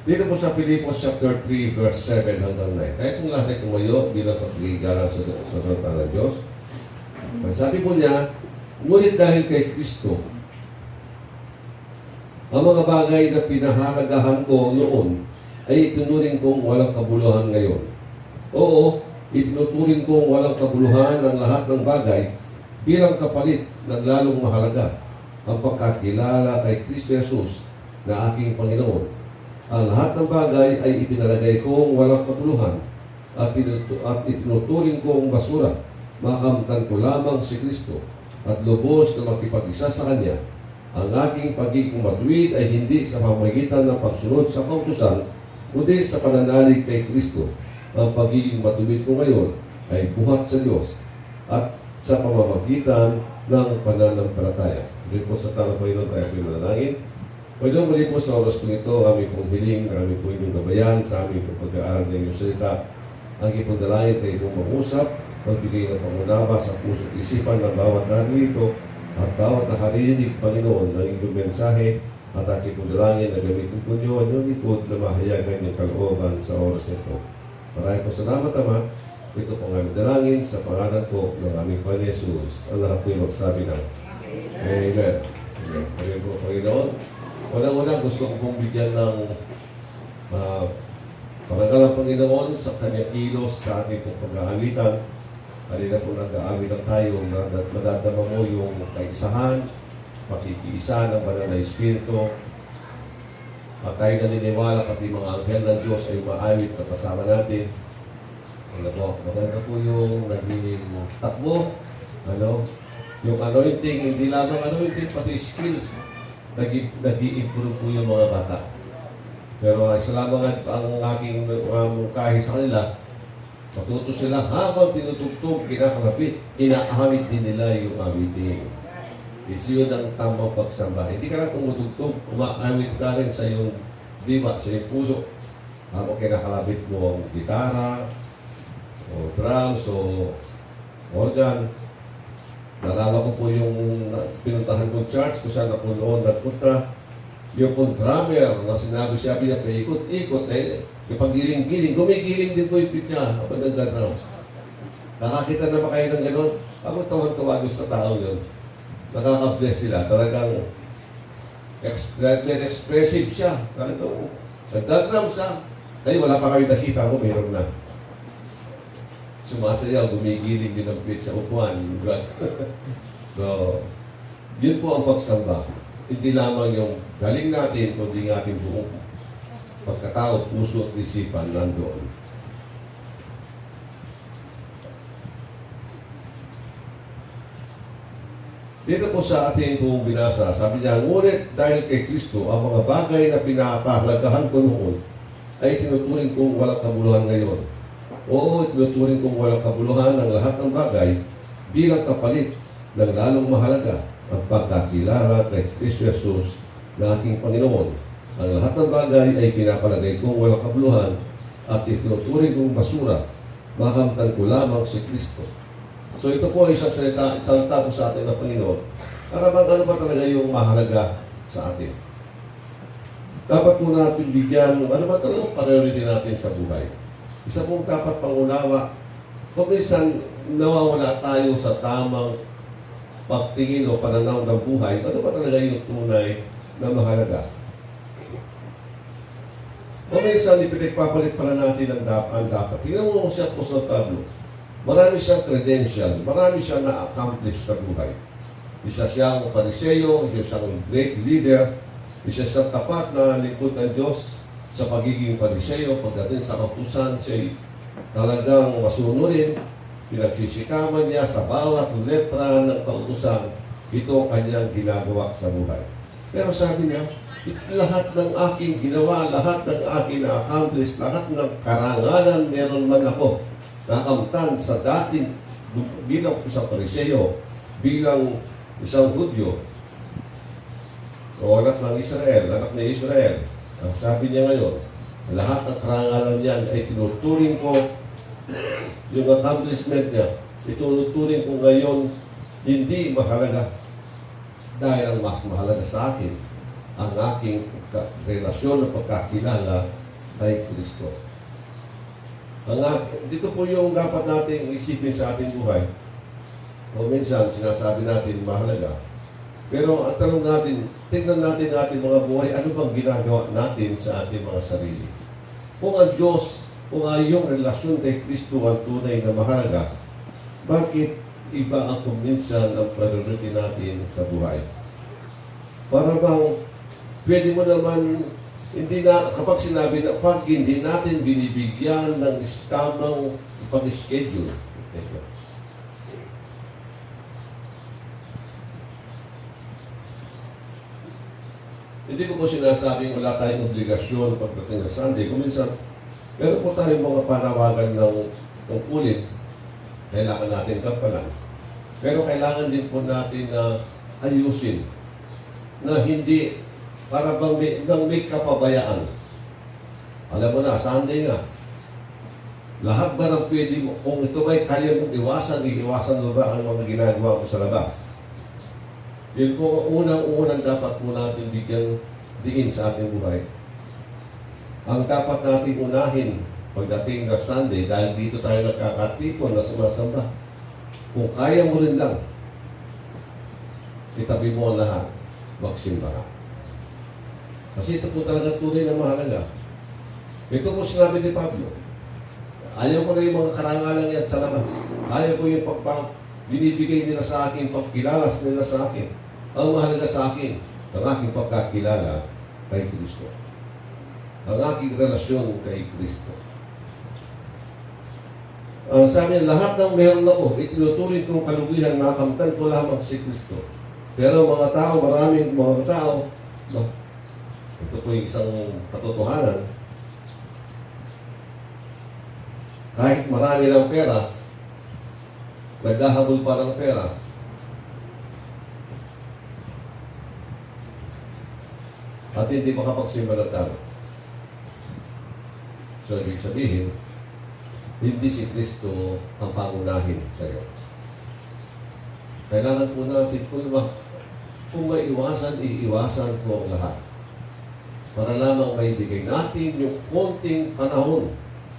Dito po sa Pilipos chapter 3 verse 7 hanggang 9. Kaya kung lahat ay tumayo bilang pagligaran sa salita ng Diyos. Sabi po niya, ngunit dahil kay Kristo, ang mga bagay na pinahalagahan ko noon ay itinuring kong walang kabuluhan ngayon. Oo, itinuturing kong walang kabuluhan ang lahat ng bagay bilang kapalit ng lalong mahalaga ang pagkakilala kay Kristo Jesus na aking Panginoon. Ang lahat ng bagay ay ipinalagay kong walang kabuluhan at itinuturing kong basura. Makamtan ko lamang si Kristo at lubos na makipag-isa sa Kanya. Ang aking pagiging matuwid ay hindi sa pamamagitan ng pagsunod sa kautusan, kundi sa pananalig kay Kristo. Ang pagiging matuwid ko ngayon ay buhat sa Diyos at sa pamamagitan ng pananampalataya. Doon po sa tanong Panginoon tayo po manalangin. Pagdong muli po sa oras po ito, aming pong hiling, aming po inyong gabayan sa aming pong pag-aaral ng inyong salita. Ang ipong dalangin tayo itong mag-usap, magbigay ng pangunawa sa puso at isipan ng bawat narito at bawat nakarinig, Panginoon, ng inyong mensahe at aking pong dalangin na gamitin po niyo ang inyong likod na mahayagan yung kalooban sa oras nito. Maraming po salamat, Ama. Ito po ang aming dalangin sa pangalan po ng aming Panginoon Jesus. Ang lahat po yung magsabi ng Amen. Amen po, Panginoon. Unang-una gusto ko pong bigyan ng parangal ng Panginoon sa kanyang kilos sa ating pong pag-aalitan. Kanina po nag-aalitan tayo, madadama mo yung kaisahan, pakikiisa ng banal na Espiritu. At tayo naniniwala pati mga anghel ng Diyos ay maawit na kasama natin. Ano po, maganda po yung naging takbo, yung anointing, hindi lamang anointing, pati skills. Nag-i-improve po yung mga bata. Pero salamat ang aking mungkahi sa kanila, matuto sila habang tinutugtog, kinakalapit, inaawit din nila yung awitin. Kasi yun ang tamang pagsamba. Hindi ka lang tumutugtog, umaawit ka rin sa iyong diba, sa iyong puso. Habang kinakalapit mo ang gitara, o drums, o organ. Nalala ko po yung pinuntahan kong church kung saan ako noon nagpunta. Yung pong drummer na sabi niya, paikot-ikot, kapag giling-giling, gumigiling din po yung pit niya kapag nagda-drums. Nakakita na ba kayo ng gano'n? Ako tawag-tawag sa tao yun. Nakaka-bless sila. Talagang expressive siya. Talagang nagda-drums siya. Kaya wala pa kayo nakita ako, mayroon na. Sumasayaw, gumigiling din ang pit sa upuan. So, yun po ang pagsamba. Hindi lamang yung galing natin, kundi ng ating buong pagkatao, puso at isipan nandoon. Dito po sa ating pong binasa, sabi niya, ngunit dahil kay Kristo, ang mga bagay na pinapahalagahan ko noon ay tinuturing kong walang kabuluhan ngayon. Oo, itinuturing kong walang kabuluhan ng lahat ng bagay bilang kapalit ng lalong mahalaga ang pagkakilala kay Kristo Jesus na aking Panginoon. Ang lahat ng bagay ay pinapalagay kong walang kabuluhan at itinuturing kong basura. Makamtan ko lamang si Kristo. So ito po ay isang salita po sa atin ng Panginoon. Para bang ano ba talaga yung mahalaga sa atin? Dapat po natin bigyan, ano ba talaga priority natin sa buhay? Isa pong dapat pangunawa, kung minsan nawawala tayo sa tamang pagtingin o pananaw ng buhay, ano ba talaga yung tunay na mahalaga? Kung minsan ipinagpapalit pala natin ang dapat. Tingnan mo siya po sa tablo. Marami siyang credential, marami siyang na-accomplish sa buhay. Isa siyang pariseyo, isa siyang great leader, isa siyang tapat na lingkod ng Diyos. Sa pagiging pariseyo, pagdating sa kautusan, siya'y talagang masunurin, pinagsisikaman niya sa bawat letra ng kautusan, ito kanyang ginagawa sa buhay. Pero sabi niya, lahat ng aking ginawa, lahat ng aking na-accomplish, lahat ng karangalan meron man ako, nakamtan sa dating bilang isang pariseyo, bilang isang Hudyo, o anak ng Israel, anak ni Israel. Ang sabi niya ngayon, lahat ng karangalan niyan ay tinuturing ko yung accomplishment niya. Ituturing ko ngayon hindi mahalaga dahil ang mas mahalaga sa akin ang aking relasyon ng pagkakilala kay Kristo. Dito po yung dapat nating isipin sa ating buhay. O minsan, sinasabi natin mahalaga. Pero ang tanong natin, tingnan natin ating mga buhay, ano bang ginagawa natin sa ating mga sarili? Kung ang Diyos, kung yung relasyon kay Kristo ang tunay na mahalaga, bakit iba ang kuminsan ang priority natin sa buhay? Para bang pwede mo naman, hindi na, kapag sinabi na, pag hindi natin binibigyan ng tamang pag-schedule, hindi ko po sinasabing wala tayong obligasyon pagdating sa Sunday. Kung minsan, meron po tayong mga panawagan ng tungkulin, kailangan natin kapalan. Pero kailangan din po natin na ayusin na hindi para bang may kapabayaan. Alam mo na, Sunday nga. Lahat ba ng pwede mo, kung ito ba'y kaya mong iiwasan mo ba ang mga ginagawa mo sa labas? Yun po, unang-unang dapat po natin bigyan diin sa ating buhay. Ang dapat natin unahin pagdating na Sunday, dahil dito tayo nagkakatipon na sumasamba. Kung kaya mo rin lang, itabi mo ang lahat, magsimba ka. Kasi ito po talaga tunay na mahalaga. Ito po sinabi ni Pablo. Ayaw ko na yung mga karangalan yan sa labas. Ayaw ko yung binibigay nila sa akin, pagkilalas nila sa akin. Ang mahalaga sa akin, ang aking pagkakilala kay Kristo. Ang aking relasyon kay Kristo. Sabi niya, lahat ng meron ako, itinutuloy kong kalugihan, nakamtan ko lamang si Kristo. Pero mga tao, maraming mga tao, no, ito po yung isang katotohanan, kahit marami ng pera, naghahabol pa ng pera, at hindi makapagsimba ng tao. So, ibig sabihin, hindi si Kristo ang pangunahin sa iyo. Kailangan po natin, kung may iwasan, iiwasan po ang lahat. Para lamang maibigay natin yung konting panahon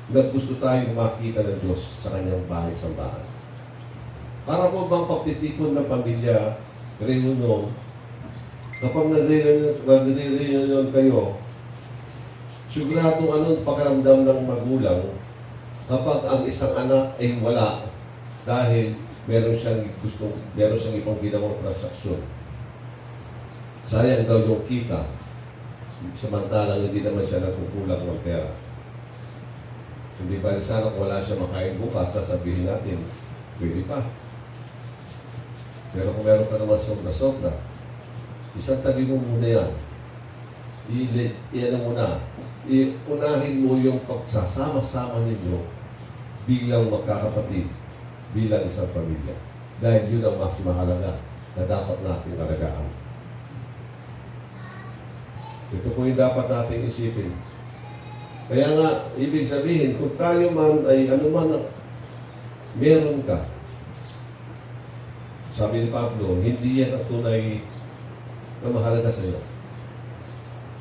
na gusto tayong makita ng Diyos sa kanyang bahay sambahan. Para po bang pagtitipon ng pamilya, reunion, kapag nagre-reunion kayo, sigurado anong pakiramdam ng magulang kapag ang isang anak ay wala dahil meron siyang ibang ginawang transaksyon. Sayang daw yung kita, samantalang hindi naman siya nagkukulang ng pera. Hindi ba sana kung wala siya makain bukas, sasabihin natin, pwede pa. Pero kung meron ka naman sobra-sobra, isang tabi mo muna yan. Iyan muna. Iunahin mo yung pagsasama-sama ninyo bilang magkakapatid, bilang isang pamilya. Dahil yun ang mas mahalaga na dapat natin alagaan. Ito po yung dapat natin isipin. Kaya nga, ibig sabihin, kung tayo man ay anuman meron ka, sabi ni Pablo, hindi yan ang tunay na mahalaga sa iyo.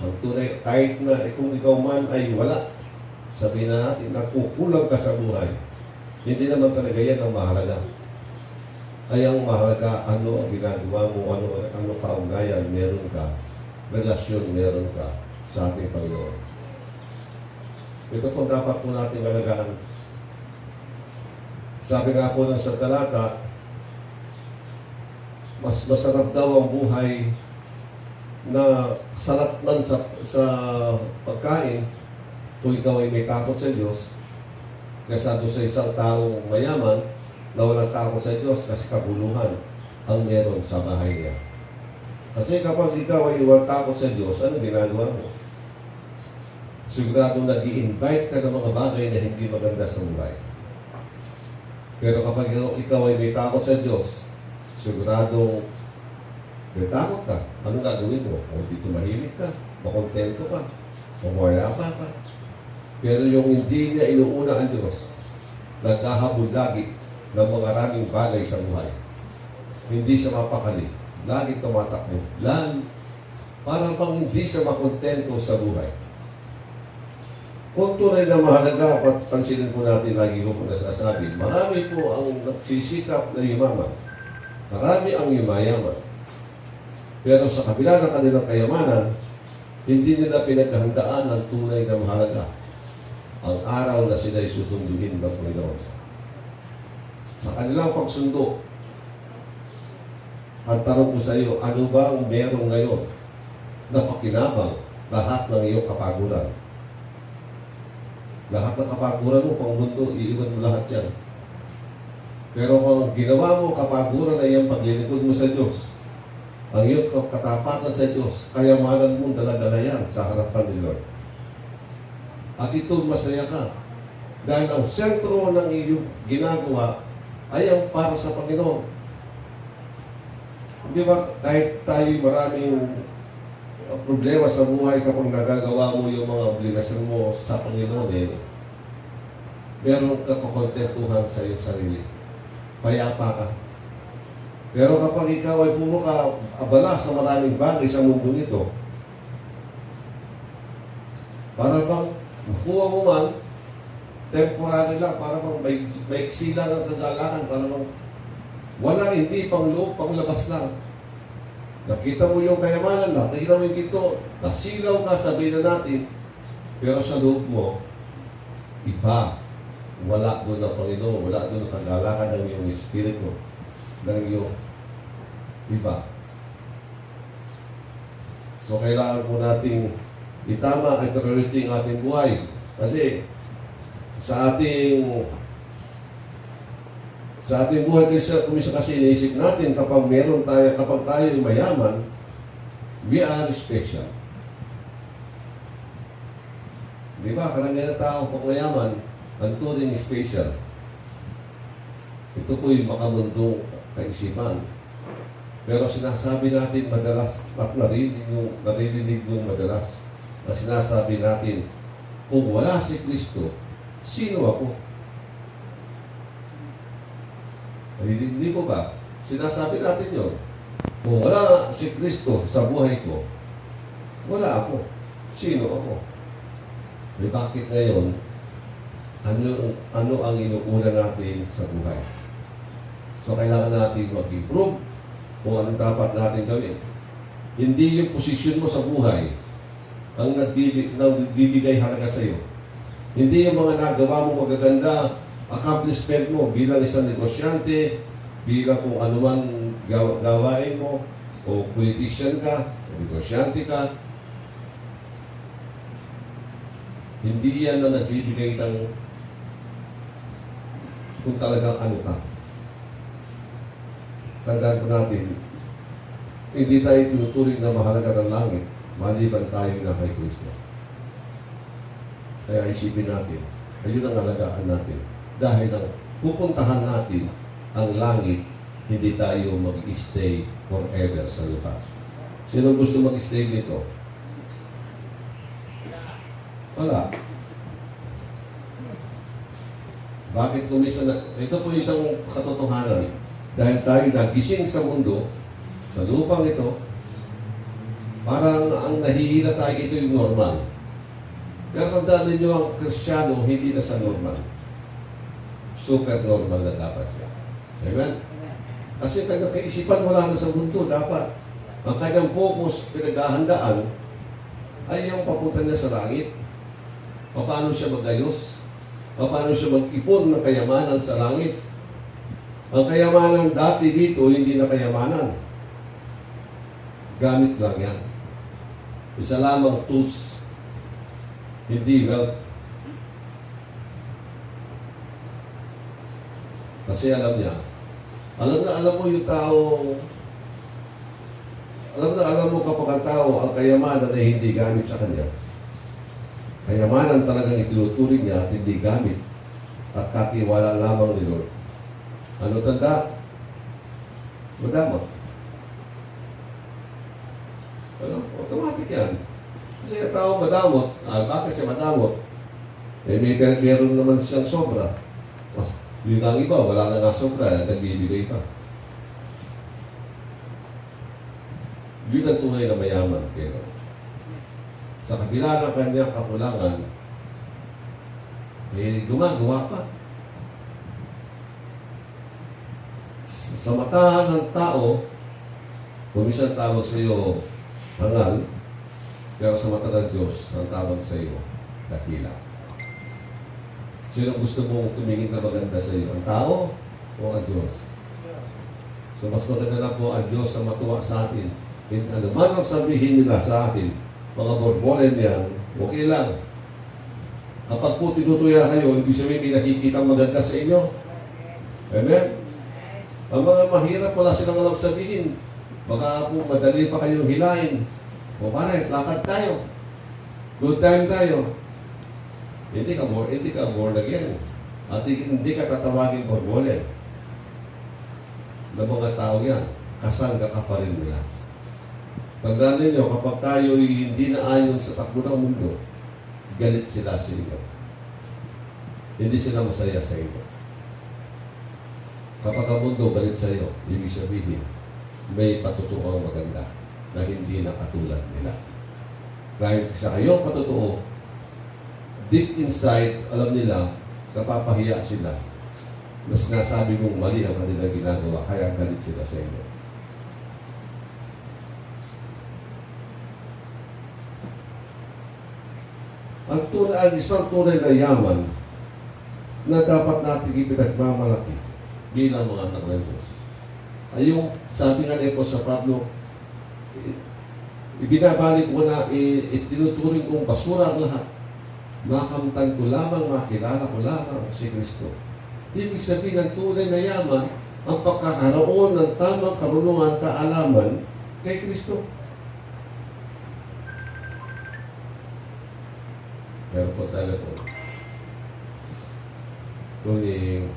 Ang tunay, kahit na kung ikaw man ay wala, sabihin na natin, nakukulang ka sa buhay. Hindi naman talaga yan ang mahalaga. Ay ang mahalaga, ano ang ginagawa mo, ano kaugnayan meron ka, relasyon meron ka sa ating Panginoon. Ito po dapat po natin alagaan. Sabi nga po ng sa talata, mas masarap daw ang buhay na sarap man sa pagkain kung ikaw ay may takot sa Diyos kaysa doon sa isang taong mayaman na walang takot sa Diyos kasi kabuluhan ang meron sa bahay niya. Kasi kapag ikaw ay walang takot sa Diyos, ano ginagawa mo? Sigurado nag-i-invite ka ng mga bagay na hindi maganda sa buhay. Pero kapag ikaw ay may takot sa Diyos, sigurado may takot ka. Anong gagawin mo? O di tumahimik ka, makontento ka, mamayapa ka. Pero yung hindi niya inuuna ang Diyos, nagkahabol lagi ng mga maraming bagay sa buhay. Hindi siya mapakali. Lagi tumatakbo. para bang hindi siya makontento sa buhay. Kung tunay na mahalaga, pansinin po natin, lagi ko po nasasabi, marami po ang nagsisikap na yumaman. Marami ang yumayaman. Pero sa kabila ng kanilang kayamanan, hindi nila pinaghahandaan ang tunay na mahalaga. Ang araw na sila'y susunduin ng Panginoon. Sa kanilang pagsundo, ang tanong ko sa iyo, ano ba ang meron ngayon na pakinabang lahat ng iyong kapaguran? Lahat ng kapaguran mo, pang mundo, iiwan mo lahat yan. Pero kung ginawa mo kapaguran ay ang paglilingkod mo sa Diyos, ang iyong katapatan sa Diyos, kayamanan mo dala-dala yan sa harapan ni Lord. At ito masaya ka. Dahil ang sentro ng iyong ginagawa ay ang para sa Panginoon. Di ba, kahit tayo maraming problema sa buhay kapag nagagawa mo yung mga obligasyon mo sa Panginoon, meron ka kakontentuhan sa iyong sarili. Payapa ka. Pero kapag ikaw ay puro ka abala sa maraming bagay sa mundo nito, para bang makuha mo man, temporary lang, para bang may silang ang kagalakan, para bang wala, hindi pang loob, pang labas lang. Nakita mo yung kayamanan, nakita mo yung ito, nasilaw ka, sabihin na natin, pero sa loob mo, iba. Wala doon ang Panginoon, wala doon ang kagalakan ng iyong espiritu, ng iyong iba. So, kailangan po nating itama ang priority ng ating buhay. Kasi, sa ating buhay kasi iniisip natin kapag meron tayo, kapag tayo mayaman, we are special. Di ba? Karamihan ng tao kung mayaman, ang turing special. Ito po yung makamundong kaisipan. Pero sinasabi natin madalas at naririnig nung madalas na sinasabi natin, kung wala si Kristo, sino ako? Hindi po ba? Sinasabi natin yun. Kung wala si Kristo sa buhay ko, wala ako. Sino ako? May bakit ngayon, ano ang inuuna natin sa buhay? So, kailangan natin mag-improve kung anong dapat natin gawin. Hindi yung posisyon mo sa buhay ang nagbibigay halaga sa iyo. Hindi yung mga nagawa mo magaganda, accomplishment mo bilang isang negosyante, bilang kung anuman gawain mo, o politician ka, o negosyante ka. Hindi yan na nagbibigay ng kung talagang ano ka. Tandaan po natin, hindi tayo tinuturing na mahalaga ng langit, maliban tayo na kay Kristo. Kaya isipin natin, ayun ang alagaan natin. Dahil ang pupuntahan natin ang langit, hindi tayo mag-stay forever sa lupa. Sino gusto mag-stay dito? Wala. Bakit kumisa na? Ito po isang katotohanan. Dahil tayo nagising sa mundo, sa lupang ito, parang ang nahihila tayo, ito yung normal. Pero tandaan ninyo, ang Kristiyano, hindi na sa normal. Super normal na dapat siya. Amen? Kasi kanyang kaisipan wala na sa mundo, dapat. Ang kanyang focus, pinaghahandaan, ay yung papunta niya sa langit. Paano siya magayos? Paano siya mag-ipon ng kayamanan sa langit? Ang kayamanan dati dito, hindi na kayamanan. Gamit lang yan. Isa lamang tools, hindi wealth. Kasi alam niya, alam mo yung tao, alam mo kapag ang tao, ang kayamanan ay hindi gamit sa kanya. Kayamanan talagang itinuturing niya at hindi gamit at katiwala lamang ni Lord. Ano tanda? Madamot. Automatic yan. Kasi ang tao madamot, bakit siya madamot? Meron naman siyang sobra. Yung ang iba, wala na nga sobra, nagbibigay pa. Yun ang tunay na mayaman kay Lord. Sa kabila ng kanyang kakulangan, gumagawa pa. Sa mata ng tao, kumisan tawag sa iyo hangal, pero sa mata ng Diyos, ang tawag sa iyo, dakila. Sino gusto mong tumingin na maganda sa iyo? Ang tao o ang Diyos? So mas maganda na po ang Diyos sa matuwa sa atin. Ano man ang sabihin nila sa atin, mga borbolen yan, okay lang. Kapag po tinutuya kayo, ibig sabihin may nakikita maganda sa inyo. Amen? Ang mga mahirap, wala silang alam sabihin. Baka po madali pa kayong hilahin. O pare, lakad tayo. Good time tayo. Hindi ka born again. At hindi ka tatawagin borbolen. Ng mga tao yan, kasangga ka pa rin nila. Tandaan ninyo, kapag tayo hindi na ayon sa takbo ng mundo, galit sila sa inyo. Hindi sila masaya sa inyo. Kapag ang mundo galit sa iyo, ibig sabihin, may patutuong maganda na hindi na katulad nila. Dahil sa kayong patutuo, deep inside, alam nila, napapahiya sila. Mas nasabi mong mali ang kanila ginagawa, kaya galit sila sa inyo. Ang isang tunay na yaman na dapat natin ipinagmamalaki bilang mga anak ng Diyos. Ay yung sabi nga ni sa Pablo, ibinabalik ko na, itinuturing kong basura ang lahat. Makamtan ko lamang, makilala ko lamang si Kristo. Ibig sabihin ng tunay na yaman, ang pagkakaroon ng tamang karunungan, kaalaman kay Kristo. Pero po telephone. Tuning.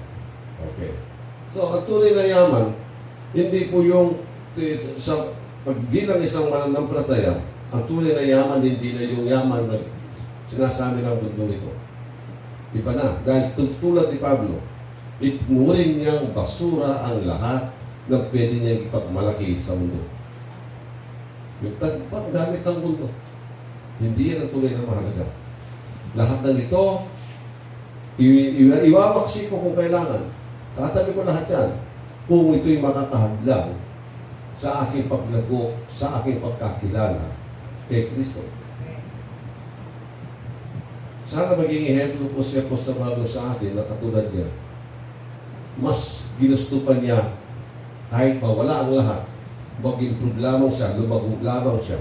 Okay. So, ang tunay na yaman, hindi po yung sa pagbilang isang mananampalataya, ang tunay na yaman, hindi na yung yaman na sinasabi ng mundo ito. Iba na. Dahil tulad ni Pablo, itinuring niyang basura ang lahat na pwede niyang ipagmalaki sa mundo. Yung paggamit ng mundo, hindi yan ang tunay na mahalaga. Lahat ng ito, iwawaksi ko kung kailangan. Tatabi ko lahat yan. Kung ito'y makakahadlang sa aking paglago, sa aking pagkakilala kay Kristo. Sana maging ehemplo po si Apostol Pablo sa atin na katulad niya. Mas ginusto pa niya kahit mawala ang lahat, mag-improve lamang siya, lumagog lamang siya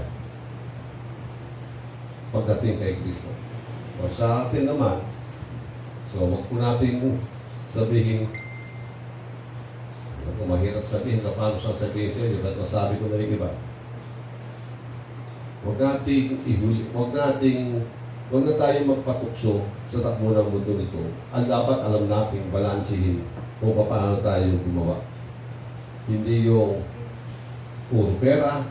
pagdating kay Kristo. O sa atin naman, so wag po natin sabihin, kung mahirap sabihin, paano siyang sabihin sa inyo, at nasabi ko na rin iba. Huwag na tayo magpatukso sa takbo ng mundo nito. Ang dapat alam natin, balansihin kung paano tayo gumawa. Hindi yung puro pera,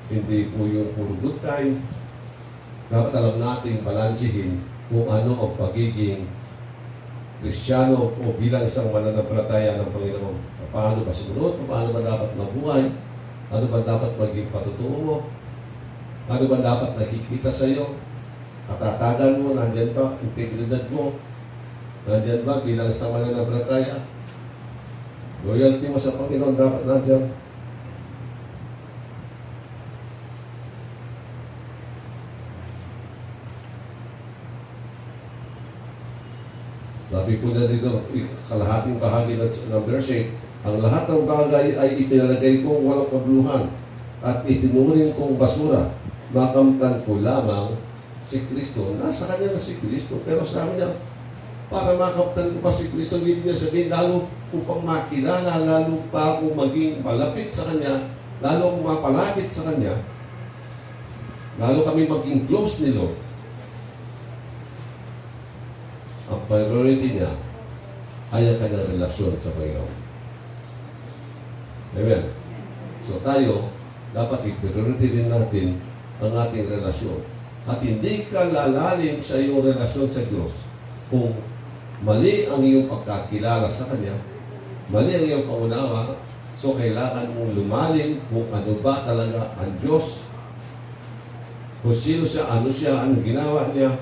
hindi po yung puro good time. Dapat alam natin, balansihin kung ano ang pagiging Kristiyano o bilang isang mananampalataya ng Panginoon. Paano ba sumunod? Paano ba dapat mabuhay? Ano ba dapat maging patutuo mo? Ano ba dapat nakikita sa iyo? Katatagan mo, nandyan ba? Integridad mo, nandyan ba bilang isang mananampalataya? Loyalty mo sa Panginoon dapat nandyan. Sabi ko na dito, kalahating bahagi ng verse 8, ang lahat ng bagay ay ipinalagay kong walang kabuluhan at itinuring kong basura. Makamtan ko lamang si Kristo. Nasa kanya na si Kristo. Pero sabi niya, para makamtan ko pa si Kristo, hindi niya sabihin, lalo ko pang makilala, lalo pa akong maging malapit sa Kanya, lalo akong mapalapit sa Kanya, lalo kami maging close ni Lord. Ang priority niya ay ang kanyang relasyon sa Panginoon. Amen? So tayo, dapat i-priority din natin ang ating relasyon. At hindi ka lalalim sa iyong relasyon sa Diyos kung mali ang iyong pagkakilala sa Kanya, mali ang iyong paunawa So, kailangan mong lumalim kung ano ba talaga ang Diyos, kung sino siya, ano ginawa niya.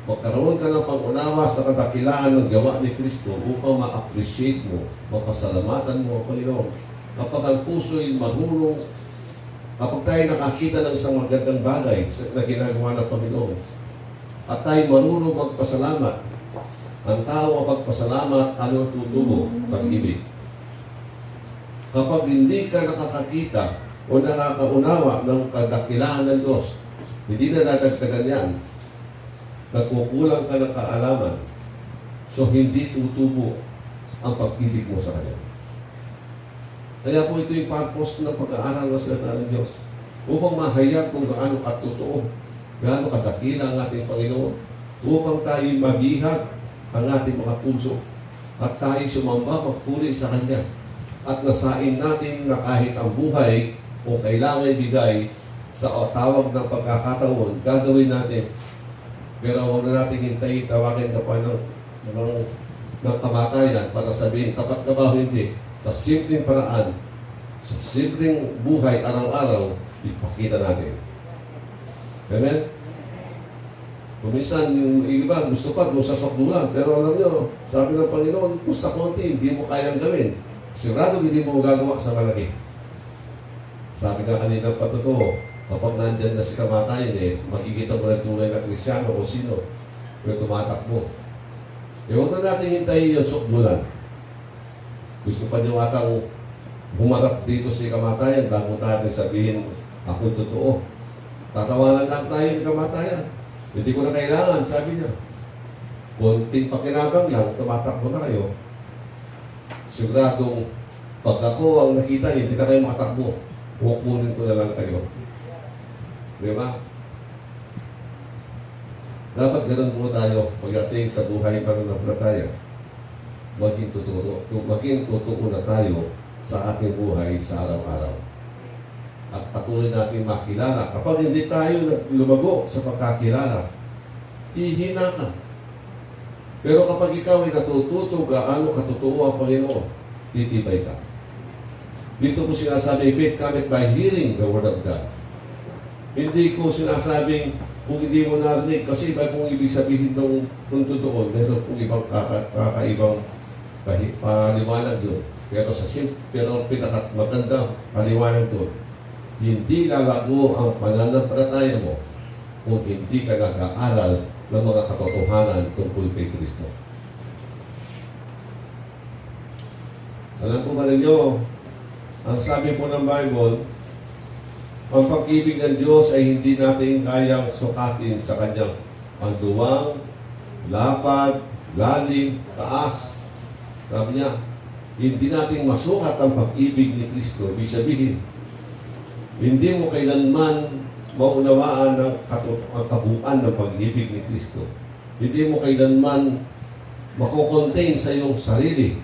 Magkaroon ka ng pag-unawa sa kadakilaan ng gawa ni Kristo upang ma-appreciate mo, mapasalamatan mo, Panginoon. Kapag ang puso ay marunong, kapag tayo nakakita ng isang magandang bagay na ginagawa ng Panginoon, at tayo marunong magpasalamat, ang tao ang pagpasalamat, ano tutubo? Pag-ibig. Kapag hindi ka nakakakita o nakakaunawa ng kadakilaan ng Diyos, hindi na dadagdagan yan. Nagkukulang ka ng kaalaman. So, hindi tutubo ang pag-ibig mo sa Kanya. Kaya po ito yung purpose ng pag-aaral ng salita ng Diyos. Upang mahayag kung gaano katotoo, gaano kadakila ang ating Panginoon. Upang tayo mabihag ang ating mga puso. At tayo sumamba magpuri sa Kanya. At nasain natin na kahit ang buhay o kailangan ibigay sa tawag ng pagkakataon, gagawin natin. Pero huwag na natin hintayin, tawagin ka pa ng kamatayan para sabihin, tapat ka ba o hindi? Sa simpleng paraan, sa simpleng buhay araw-araw, ipakita natin. Amen? Kuminsan, yung iba, gusto pa, kung sa sokdulan. Pero alam nyo, sabi ng Panginoon, kung sa konti, hindi mo kayang gawin. Sigurado hindi mo gagawa sa malaki. Sabi nga kanina patotoo, kapag nandyan na si kamatayan, makikita mo na tunay na Kristiyano o sino yung tumatakbo. Huwag na natin hintayin yung sukdulan. Gusto pa niyo atang humarap dito si kamatayan bago natin sabihin, ako totoo. Tatawanan lang tayo ng kamatayan. Hindi ko na kailangan, sabi niya. Konting pakinabang lang, tumatakbo na kayo. Siguradong pag ako ang nakita niyo, hindi na kayo makatakbo. Kukunin ko na lang kayo. Diba? Dapat ganun po tayo pagdating sa buhay pananampalataya. Maging totoo na tayo sa ating buhay sa araw-araw. At patuloy natin makilala. Kapag hindi tayo lumago sa pagkakilala, hihina ka. Pero kapag ikaw ay natututo gaano katotoo ang Panginoon, titibay ka. Dito po sinasabi, faith cometh by hearing the Word of God. Hindi ko sinasabing kung hindi mo narinig, kasi iba kung ibig sabihin ng totoo, meron kung ibang kakaibang paliwanag doon. Pero pero pinakamaganda paliwanag doon, hindi lalago ang pananampalataya mo kung hindi ka nag-aaral ng mga katotohanan tungkol kay Kristo. Alam ko ba ninyo, ang sabi po ng Bible, ang pag-ibig ng Diyos ay hindi natin kayang sukatin sa Kanyang pagduwang, lapad, lalim, taas. Sabi niya, hindi natin masukat ang pag-ibig ni Kristo. Ibig sabihin, hindi mo kailanman maunawaan ang kabuuan ng pag-ibig ni Kristo. Hindi mo kailanman makocontain sa iyong sarili.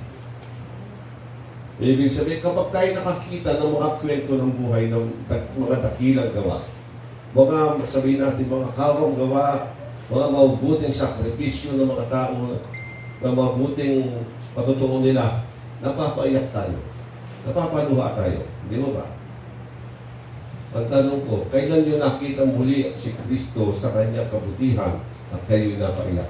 Ibig sabihin, kapag tayo nakakita ng mga kwento ng buhay ng mga dakilang gawa, mga sabihin natin, mga kawang gawa, mga mabuting sakripisyo ng mga tao, ng mabuting patutungo nila, napapaiyak tayo. Napapaluha tayo. Hindi mo ba? Ang tanong ko, kailan nyo nakita muli si Kristo sa kanyang kabutihan at kayo napaiyak?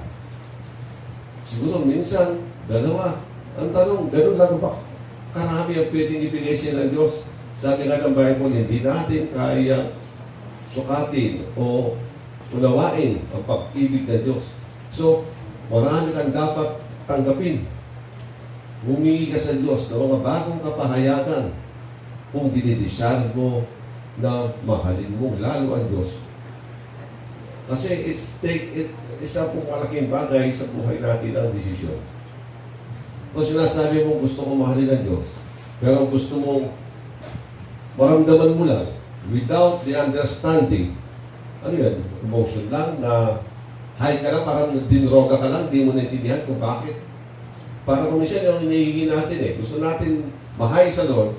Siguro minsan, dalawa. Ang tanong, ganun lang ba? Karami ang pwedeng ibigay siya ng Diyos. Sabi nga ng Bible, hindi natin kaya sukatin o unawain ang pag-ibig ng Diyos. So, marami kang dapat tanggapin. Humingi ka sa Diyos ng mga bagong kapahayagan kung dinidesire mo na mahalin mo lalo ang Diyos. Kasi isa pong malaking bagay sa buhay natin ang desisyon. Kung sinasabi mo gusto ko mahalin ang Diyos, pero gusto mo maramdaman mo lang without the understanding, ano yan? Emotion lang na high ka lang, parang dinroga ka lang, di mo naintindihan kung bakit. Para kung siya yung hinihingi natin gusto natin mahay sa Lord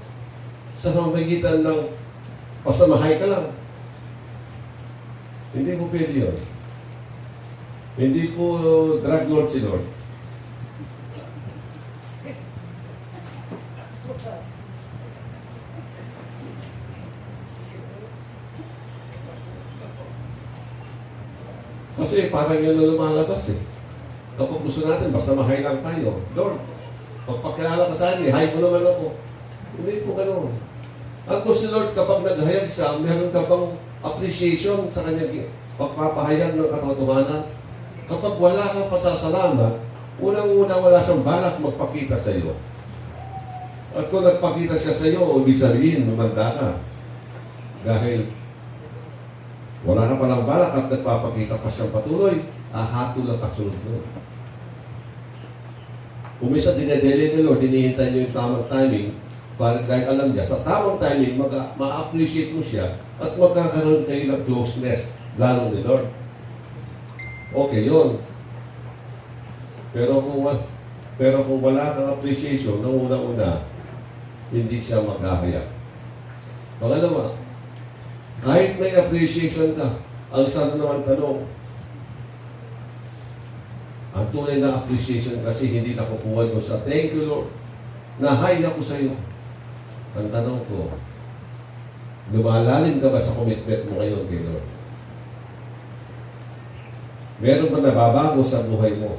sa pamagitan ng basta mahay ka lang. Hindi po pwede yun. Hindi po drug lord si Lord. parang yun na lumalabas eh. Kapag gusto natin, basta mahay lang tayo. Lord, pagpakilala ka sa akin, hay mo naman ako. Hindi po gano'n. Ang gusto ni Lord, kapag naghayag siya, meron ka bang appreciation sa kanyang pagpapahayag ng katotohanan? Kapag wala kang pasasalamat, unang-una wala siyang balak magpakita sa iyo. At kung nagpakita siya sa iyo, ibig sabihin, lumanda ka. Dahil wala ka palang balak at nagpapakita pa siyang patuloy, hatol at kasunod mo. Umisa dinedele ni Lord, hinihintay niyo yung tamang timing, para dahil alam niya, sa tamang timing, ma-appreciate mo siya at magkakaroon kayo ng closeness, lalo ni Lord. Okay, yun. Pero kung wala kang appreciation, nang una-una, hindi siya maghahayag. Pangalawa, kahit may appreciation ka, ang isa na naman tanong, ang tunay na appreciation kasi hindi nakukuha ko sa thank you Lord, nahay ako sa iyo. Ang tanong ko, lumalalim ka ba sa commitment mo ngayon kay Lord? Meron ba nababago sa buhay mo?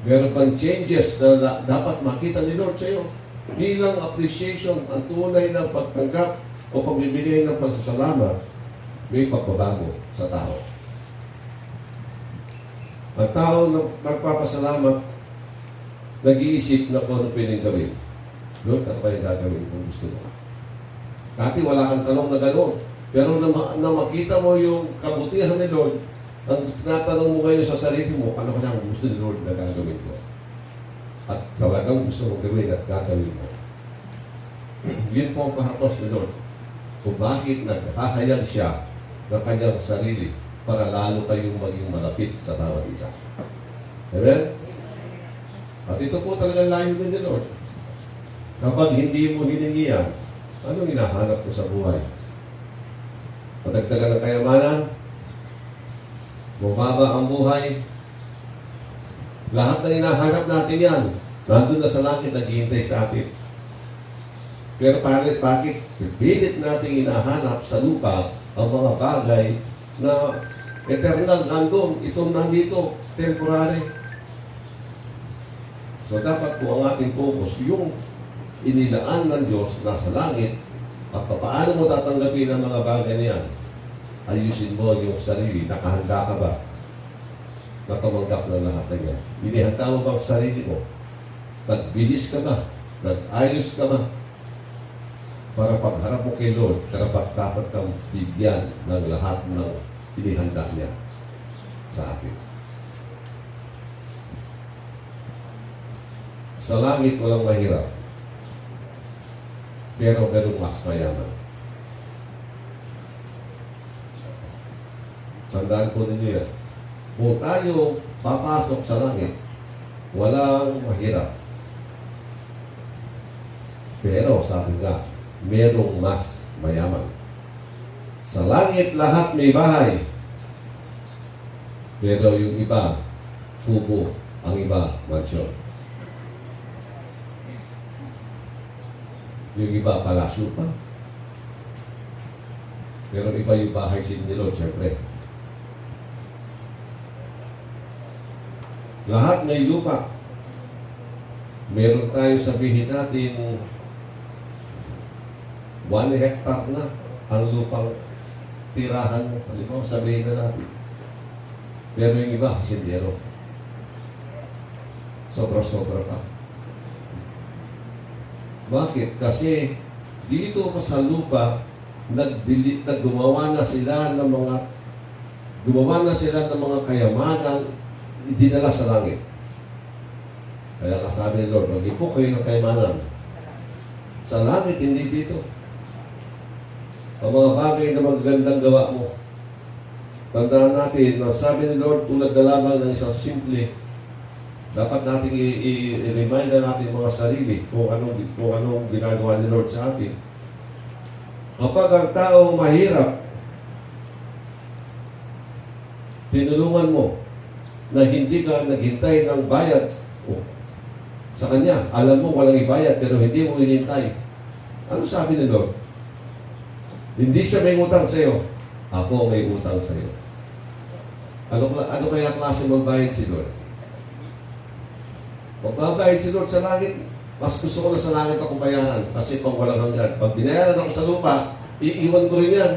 Meron bang changes na dapat makita ni Lord sa iyo? Bilang appreciation, ang tunay ng pagtanggap o pagbibigay ng pasasalamat, may pagbabago sa tao. Ang tao na nagpapasalamat, nag-iisip na kung ano pwedeng gawin. Lord, ano pa yung gagawin kung gusto mo? Dati wala kang tanong na gano'n. Pero na makita mo yung kabutihan ni Lord, ang tinatanong mo ngayon sa sarili mo, ano ka na gusto ni Lord na gagawin ko? At talagang gusto mong gawin at gagawin mo. Yun po ang purpose ni Lord. Kung bakit naghahayag siya ng kanyang sarili para lalo kayong maging malapit sa bawat isa. Amen? At ito po talagang layunin ni Lord. Kapag hindi mo hiningi yan, anong hinahanap ko sa buhay? Padagdagan ng kayamanan, bumaba ang buhay, lahat na hinahanap natin yan, nandun na sa langit, naghihintay sa atin. Pero bakit pilit natin hinahanap sa lupa ang mga bagay na eternal nandun, itong nandito, temporary. So dapat po ang ating focus, yung inilaan ng Diyos nasa langit, at paano mo tatanggapin ang mga bagay niyan? Ayusin mo yung sarili, nakahanda ka ba na tumanggap ng lahat na yan? Binihanda mo ba ang sarili mo? Nagbihis ka ba? Nag-ayos ka ba? Para pagharap mo kay Lord, dapat kang bigyan ng lahat ng inihanda niya sa atin. Sa langit walang mahirap, pero ganun mas mayaman. Tandaan po ninyo yan. Kung tayo papasok sa langit, walang mahirap. Pero sabi nga, merong mas mayaman. Sa langit lahat may bahay. Pero yung iba, kubo. Ang iba, mansyon. Yung iba, palasyo pa. Pero iba yung bahay ni Lord, siyempre. Lahat may lupa. Meron tayo sabihin natin 1 hectare na ang lupang tirahan mo. Halimbawa, sabihin na natin. Pero yung iba, sindero. Sobra-sobra pa. Bakit? Kasi dito pa sa lupa, gumawa na sila ng mga kayamanan dinala sa langit. Kaya kasabi ni Lord, mag-ipok kayo ng kayamanan. Sa langit, hindi dito. Ang mga bagay na magagandang gawa mo. Tandaan natin, na sabi ni Lord, tulad na lamang ng isang simple, dapat natin i-remind na natin mga sarili kung anong ginagawa ni Lord sa atin. Kapag ang tao mahirap, tinulungan mo na hindi ka naghintay ng bayad sa kanya. Alam mo, walang ibayad, pero hindi mo hinintay. Ano sabi ni Lord? Hindi siya may utang sa iyo. Ako may utang sa iyo. Ano kaya klase magbayad si Lord? Magbabayad si Lord sa langit. Mas gusto ko na sa langit ako bayaran kasi pang walang hanggan. Pag binayaran ako sa lupa, iiwan ko rin yan.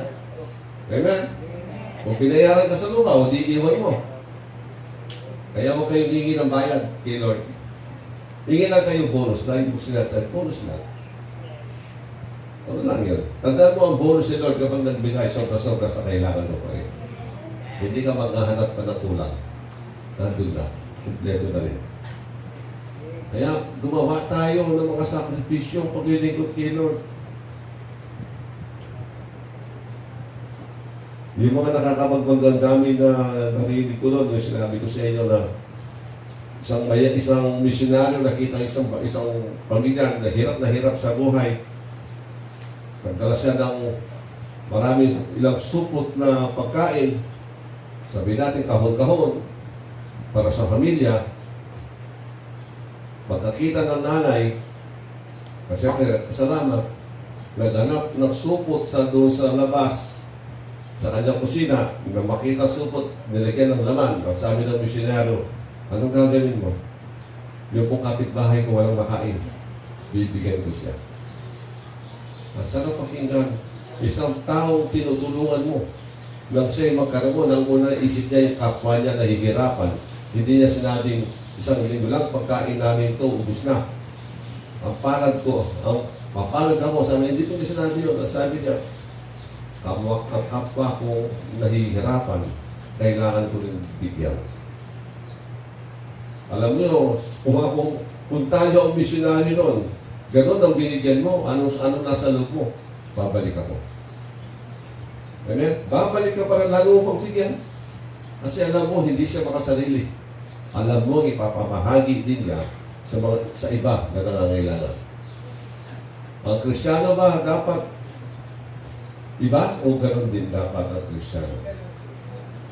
Amen? Kung binayaran ka sa lupa, o di iiwan mo. Kaya mo kayo hingi ng bayad kay Lord. Hingi lang kayo bonus. Dahil hindi ko sinasabi, bonus lang. Ano lang yun? Tandaan mo ang bonus ni Lord kapag nagbigay sobra-sobra sa kailangan mo pa rin. Hindi ka maghahanap pa ng kulang. Nandun na. Kompleto na rin. Kaya gumawa tayo ng mga sakripisyo paglilingkod kay Lord. Yung mga nakakapagpagdami na narinig ko noon, yung sinabi ko sa inyo na isang misyonaryo nakita isang pamilya na hirap sa buhay. Nagdala siya ng maraming ilang supot na pagkain, sabi natin kahon-kahon para sa pamilya. Pagkakita ng nanay, kasi salamat, naghanap ng supot doon sa labas sa kanyang kusina, na makita supot, nilagyan ng laman. Sabi ng misyonaryo, anong gagawin mo? Yung pong kapitbahay ko walang makain, bibigyan ko siya. Ang sarap pakinggan, isang taong tinutulungan mo nang siya'y magkaroon, ang una isip niya yung kapwa niya na hihirapan. Hindi niya sinabing, isang linggo lang, pagkain namin ito, ubus na. Ang palad ko, ang papalad ako, hindi ko niya sinabi yun. Sabi niya, ang kapwa ko nahihirapan, kailangan ko rin bigyan. Alam niyo, kung tayo ang missionary noon, gano'n ang binigyan mo, ano nasa loob mo, babalik ako. Amen? Babalik ka para lalo mo pagbigyan. Kasi alam mo, hindi siya makasarili. Alam mo, ipapamahagi din niya sa iba na nangangailangan. Ang Kristiyano ba dapat iba o gano'n din dapat ang Kristiyano?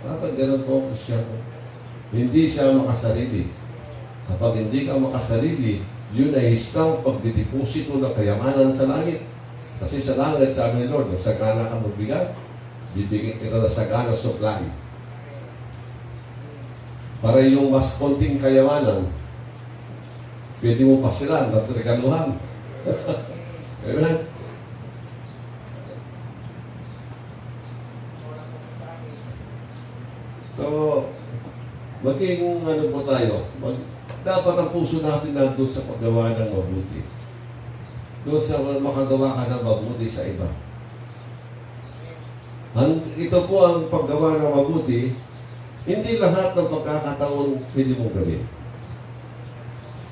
Dapat gano'n po ang Kristiyano. Hindi siya makasarili. Kapag hindi ka makasarili, yun ay isang pagdideposito ng kayamanan sa langit. Kasi sa langit, sabi ni Lord, sagana ka magbigay, bibigyan kita na sagana supply. Para yung mas konting kayamanan, pwede mo pasilan at regaluhan. Amen? So, maging ano po tayo, dapat ang puso natin nandun sa paggawa ng mabuti. Doon sa makagawa ka ng mabuti sa iba. Ito po ang paggawa ng mabuti, hindi lahat ng pagkakataon pwede mong gawin.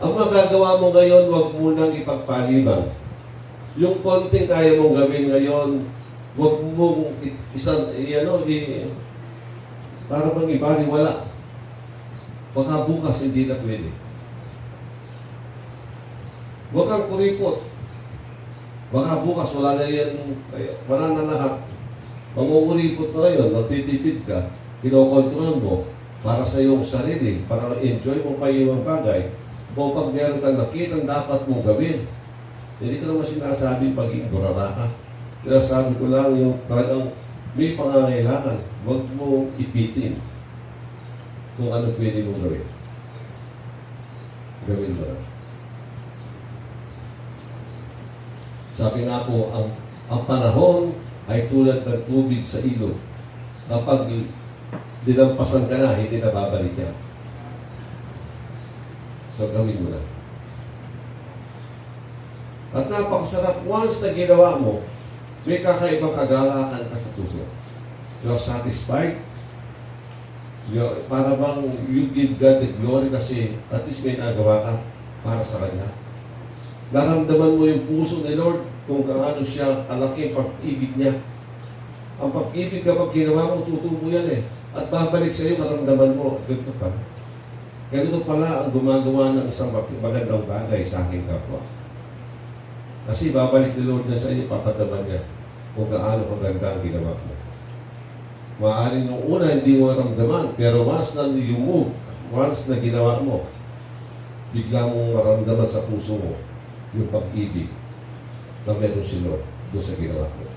Ang magagawa mo ngayon, huwag mo nang ipagpaliban. Yung konting kaya mong gawin ngayon, huwag mong para bang ibaliwala. Baka bukas hindi na pwede. Huwag kang kuripot. Baka bukas wala na lahat. Mangunguripot na ngayon, nagtitipid ka, kinokontrol mo para sa iyong sarili, para enjoy mo pa yung bagay. Kung pag meron kang nakitang dapat mong gawin, hindi ko naman sinasabing pagiging burara ka. Sinasabi ko lang yung talagang may pangangailangan, huwag mo ipitin kung ano pwede mong gawin. Gawin mo lang. Sabi nga po, ang panahon ay tulad ng tubig sa ilog. Kapag dinampasan ka na, hindi na babalik yan. So, gawin mo na. At napakasarap, once na ginawa mo, may kakaibang kagalakan ka sa puso. You're satisfied. Para bang you give God the glory kasi at least may nagawa ka para sa Kanya. Naramdaman mo yung puso ni Lord kung gaano siya kalaki ang pag-ibig niya. Ang pag-ibig kapag ginawa mo, tutubo yan eh. At babalik sa iyo, maramdaman mo, ganito pa. Ganito pala ang gumagawa ng isang magandang bagay sa aking kapwa. Kasi babalik ni Lord na sa iyo, papataman niya kung gaano kaganda ang ginawa mo. Maaaring nung una hindi mo maramdaman, pero once na you move, once na ginawa mo, bigla mong maramdaman sa puso mo yung pag-ibig na meron si Lord doon sa ginawa mo.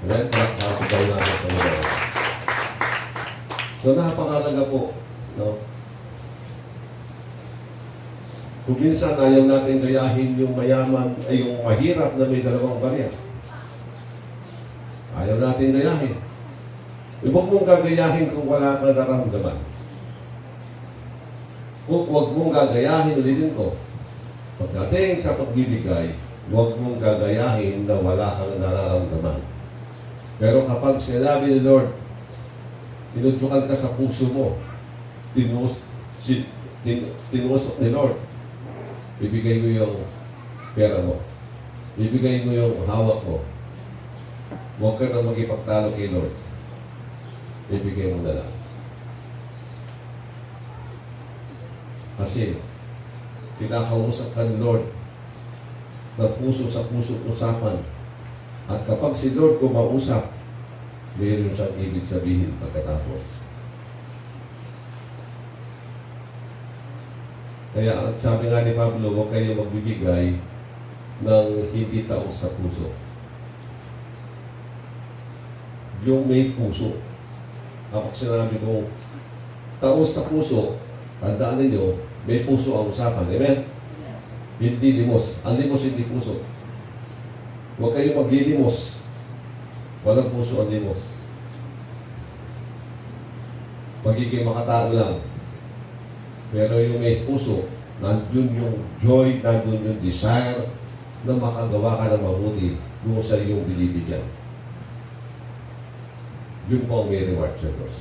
Amen? So, So napakalaga po, no? Kung minsan ayaw natin gayahin yung mayaman, ay yung mahirap na may dalawang barya. Ayaw natin gayahin. Huwag mong gagayahin kung wala kang naramdaman. Huwag mong gagayahin, ulitin ko. Pagdating sa pagbibigay, huwag mong gagayahin na wala kang nararamdaman. Pero kapag sinabi ni Lord, tinutsukan ka sa puso mo, tinusok ni Lord, bibigay mo yung pera mo. Bibigay mo yung hawak mo. Huwag ka na magipagtalo kay Lord. Bibigay mo na lang. Kasi, kinakausap ka ni Lord na puso sa puso usapan. At kapag si Lord kumausap, mayroon siyang ibig sabihin pagkatapos. Kaya sabi nga ni Pablo, huwag kayo magbibigay ng hindi taos sa puso. Yung may puso. Kapag sinabi ko, taos sa puso, tandaan ninyo, may puso ang usapan. Amen? Hindi limos. Ang limos hindi puso. Huwag kayo maglilimos. Walang puso ang limos. Magiging makatao lang. Pero yung may puso, nandun yung joy, nandun yung desire na makagawa ka ng mabuti doon sa iyong binibigyan. Yun po ang may reward sa Diyos.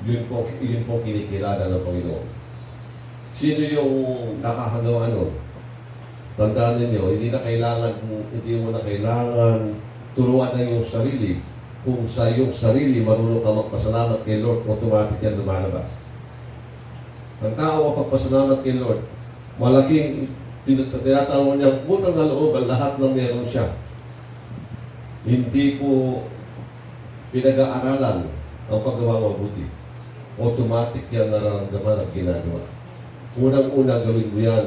Yun po kinikilala ng Panginoon. Sino yung nakakagawa nun? Tandaan ninyo, hindi mo na kailangan turuan na yung sarili. Kung sa iyong sarili, marunong ka magpasalamat kay Lord, automatic yan lumalabas. Ang tao mapagpasalamat kay Lord, malaking tinatawag niya, butang na loob ang lahat ng meron siya. Hindi po pinag-aaralan ang paggawa mabuti. Automatic yan nararamdaman ang ginagawa. Unang-unang gawin mo yan,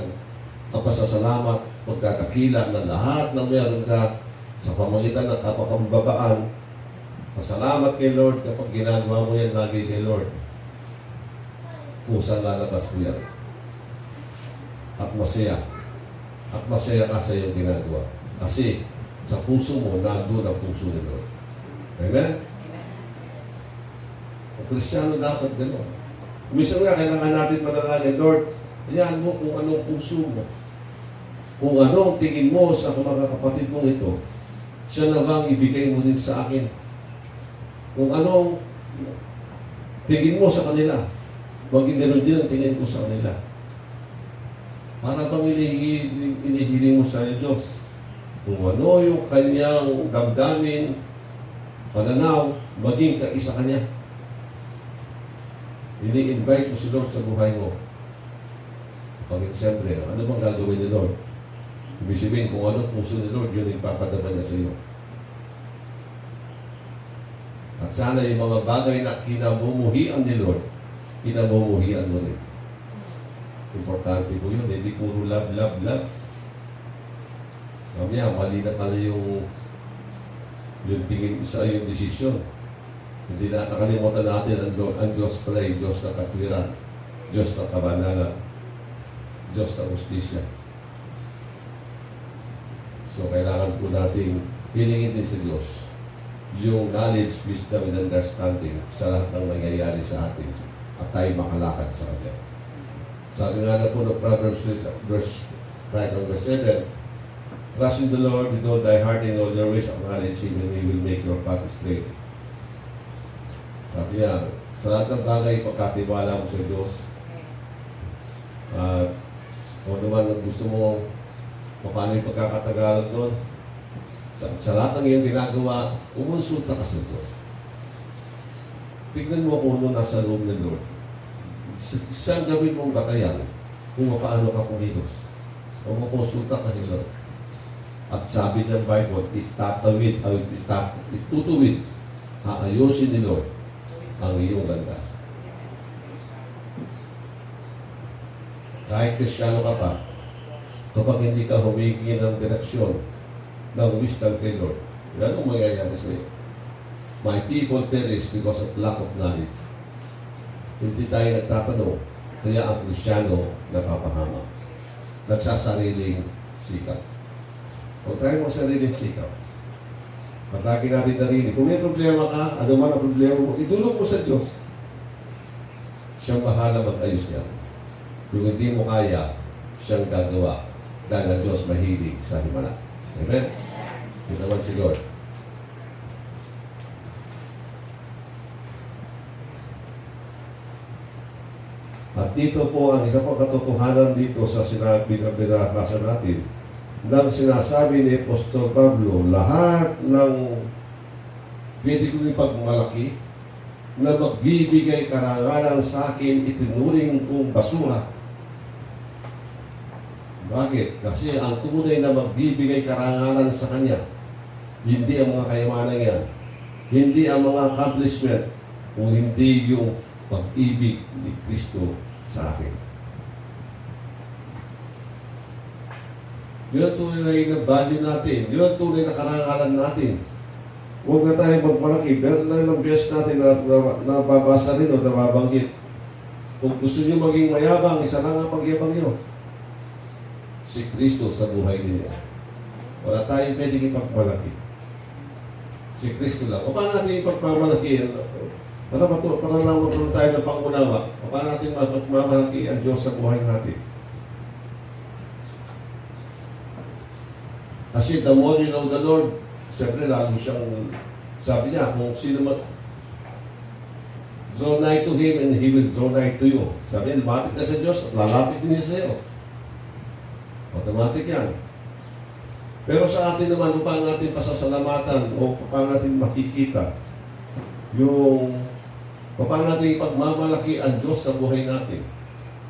ang pasasalamat, pagkakakila na lahat ng meron ka sa pamagitan ng kapakambabaan. Pasalamat kay Lord kapag ginagawa mo yan lagi kay Lord. Kusang lalabas mo yan. At masaya. At masaya ka sa iyong ginagawa. Kasi sa puso mo, nandun ang puso ni Lord. Amen? Ang Kristiyano dapat gano'n. Minsan nga, kailangan natin manalangin, Lord, ayan mo kung anong puso mo. Kung anong tingin mo sa mga kapatid mong ito, siya na bang ibigay mo din sa akin? Kung anong tingin mo sa kanila, maging gano'n din ang tingin ko sa kanila. Para bang inihiling mo sa Diyos? Kung ano yung kanyang damdamin, pananaw, maging kaisa kanya. Ini-invite mo si Lord sa buhay mo. Pagkat siyempre, ano bang gagawin ni Lord? Ibig sabihin, kung ano puso ni Lord, yun yung papadama niya sa iyo. At sana yung mga bagay na kinamumuhian ni Lord, kinamumuhian mo rin. Importante po yun, hindi puro love, love, love. Mamaya, mali na pala yung tingin sa yung desisyon. Hindi na nakalimutan natin ang Diyos pala, yung Diyos na katwiran, Diyos na kabanalan, Diyos na justisya. So, kailangan po natin hilingin din sa Diyos yung knowledge, wisdom, and understanding sa lahat ng nangyayari sa atin at tayo makalakad sa Kanya. Sabi nga na po ng Proverbs verse 7, trust in the Lord with all thy heart and all your ways, acknowledge Him and He will make your path straight. Sabi niya, sa lahat ng bagay, pagkatiwala mo sa Diyos, kung naman ang gusto mo, paano yung pagkakatagalan doon, sa lahat ng iyong ginagawa, umonsulta ka sa Diyos. Tignan mo kung ano nasa loob ng Lord. Saan gawin mong batayan kung paano ka pumilos? O makonsulta ka ni Lord. At sabi ng Bible, itutuwid, aayusin ni Lord ang iyong landas. Kahit Kristiyano ka pa, kapag hindi ka humingi ng direksyon ng wisdom kay Lord, ganun mangyayari sa iyo. My people perish because of lack of knowledge. Hindi tayo nagtatanong, kaya ang Kristyano napapahama. Nagsasariling sikap. Huwag tayo magsariling sikap. At lagi natin narinig, kung may problema ka, ano man ang problema mo, itulong mo sa Diyos. Siyang bahala mag-ayos niya. Kung hindi mo kaya, siyang gagawa. Dahil ang Diyos mahilig sa himala. Amen? Ito naman si Lord. At dito po ang isa pang katotohanan dito sa sinabi na binabasa natin nang sinasabi ni Apostol Pablo, lahat ng pwede kong ipagmalaki na magbibigay karangalan sa akin, itinuring kong basura. Bakit? Kasi ang tunay na magbibigay karangalan sa Kanya, hindi ang mga kayamanan yan, hindi ang mga accomplishment, kung hindi yung pag-ibig ni Kristo sa akin. Yun ang tunay na value natin. Yun ang tunay na karangalan natin. Huwag na tayo magmalaki. Pero lang ng biyas natin na nababasa rin o nababanggit. Kung gusto nyo maging mayabang, isa lang ang pagyabang nyo. Si Kristo sa buhay ninyo. Wala tayong pwedeng ipagmalaki. Si Kristo lang. O paano natin ipagmamalaki? Para lang magkaroon tayo ng pangunawa. O paano natin magmamalaki ang Diyos sa buhay natin? Kasi the more you know the Lord, siyempre lalo siyang, sabi niya, kung sino man, draw nigh to Him and He will draw nigh to you. Sabi niya, lumapit ka sa Diyos at lalapit din niya sa iyo. Automatic yan. Pero sa atin naman, kung paano natin pasasalamatan o paano natin makikita yung paano natin ipagmamalaki ang Diyos sa buhay natin.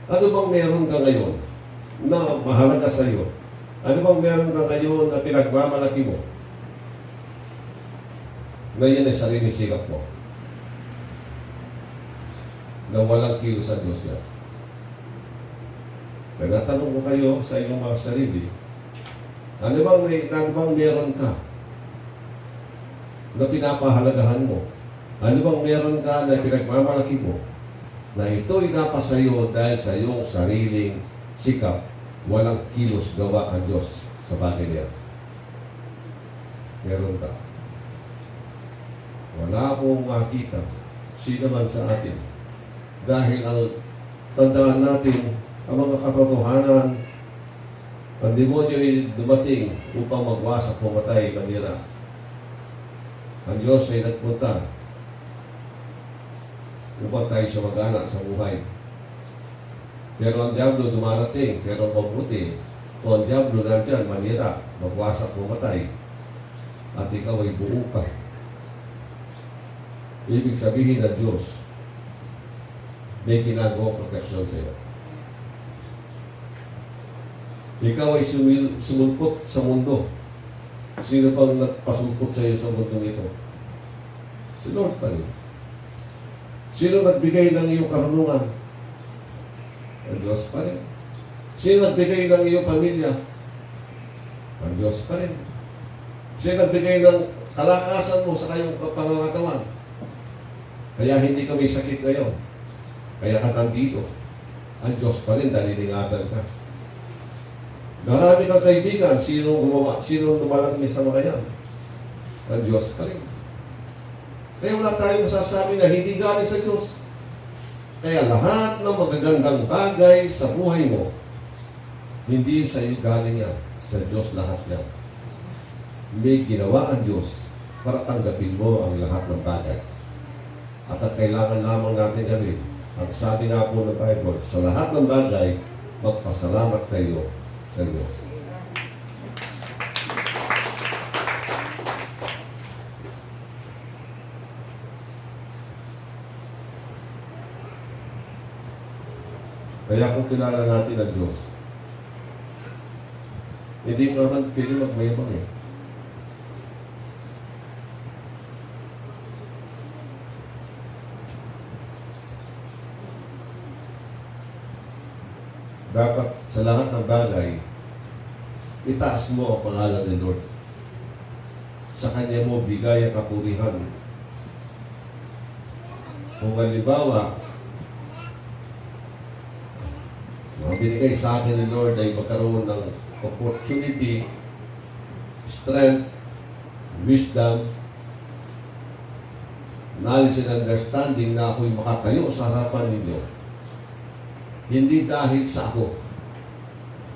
Ano bang meron ka ngayon na mahalaga sa iyo? Ano bang meron ka ngayon na pinagmamalaki mo? Ngayon ay sariling sikap mo. Na walang kilo sa Diyos yan. Kaya natanong ko kayo sa inyong mga sarili, ano bang meron ka na pinapahalagahan mo? Ano bang meron ka na pinagmamalaki mo na ito'y napasayo dahil sa iyong sariling sikap? Walang kilos gawa ang Diyos sa bagay niya. Meron ka. Wala akong makita sino man sa atin. Dahil ang tandaan natin, ang mga katotohanan, ang demonyo ay dumating upang magwasak, pumatay, manira. Ang Diyos ay nagpunta upang tayo siya mag-anak sa buhay. Pero ang diablo dumarating, pero mabuti. Kung ang diablo nandyan, manira, magwasak, pumatay, at ikaw ay buo ka. Ibig sabihin ng Diyos, may ginagawang proteksyon sa iyo. Ikaw ay sumulpot sa mundo. Sino pang nagpasulpot sa iyo sa mundo nito? Si Lord pa rin. Sino nagbigay ng iyong karunungan? Ang Diyos pa rin. Sino nagbigay ng iyong pamilya? Ang Diyos pa rin. Sino nagbigay ng kalakasan mo sa kayong pangangatawan? Kaya hindi ka may sakit ngayon. Kaya ka nandito. Ang Diyos pa rin dahil iningatan ka. Marami kang kaibigan. Sino gumawa? Sino tumalangin sa mga yan? Ang Diyos pa rin. Kaya wala tayong masasabi na hindi galing sa Diyos. Kaya lahat ng magagandang bagay sa buhay mo, hindi sa iyo galing yan. Sa Diyos lahat yan. May ginawa ang Diyos para tanggapin mo ang lahat ng bagay. At ang kailangan lamang natin gawin, ang sabi nga po ng Bible, sa lahat ng bagay, magpasalamat kayo sa Diyos. Kaya kung kilala natin ang Diyos, hindi mo naman pwede magmayabang eh. Dapat sa lahat ng bagay, itaas mo ang pangalan ni Lord. Sa Kanya mo bigay ang kapurihan Kung halimbawa, mga binigay sa akin ni Lord ay magkaroon ng opportunity, strength, wisdom, knowledge and understanding na ako'y makatayo sa harapan ninyo. Hindi dahil sa ako,